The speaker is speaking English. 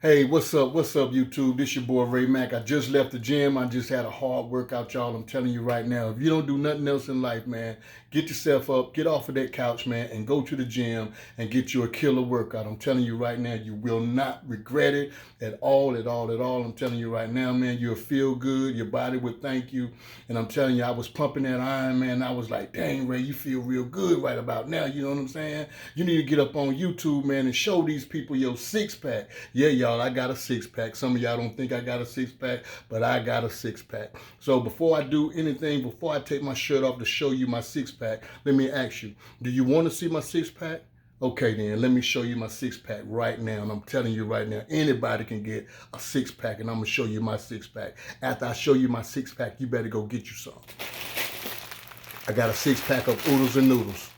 Hey, what's up, YouTube? This your boy Ray Mack. I just left the gym. I just had a hard workout, y'all. I'm telling you right now, if you don't do nothing else in life, man, get yourself up, get off of that couch, man, and go to the gym and get you a killer workout. I'm telling you right now, you will not regret it at all, at all, at all. I'm telling you right now, man, you'll feel good. Your body will thank you. And I'm telling you, I was pumping that iron, man. I was like, dang, Ray, you feel real good right about now. You know what I'm saying? You need to get up on YouTube, man, and show these people your six pack. Yeah, y'all, I got a six pack. Some of y'all don't think I got a six pack, but I got a six pack. So before I do anything, before I take my shirt off to show you my six pack, let me ask you, do you want to see my six pack? Okay then, let me show you my six pack right now. And I'm telling you right now, anybody can get a six pack, and I'm gonna show you my six pack. After I show you my six pack, you better go get you some. I got a six pack of oodles and noodles.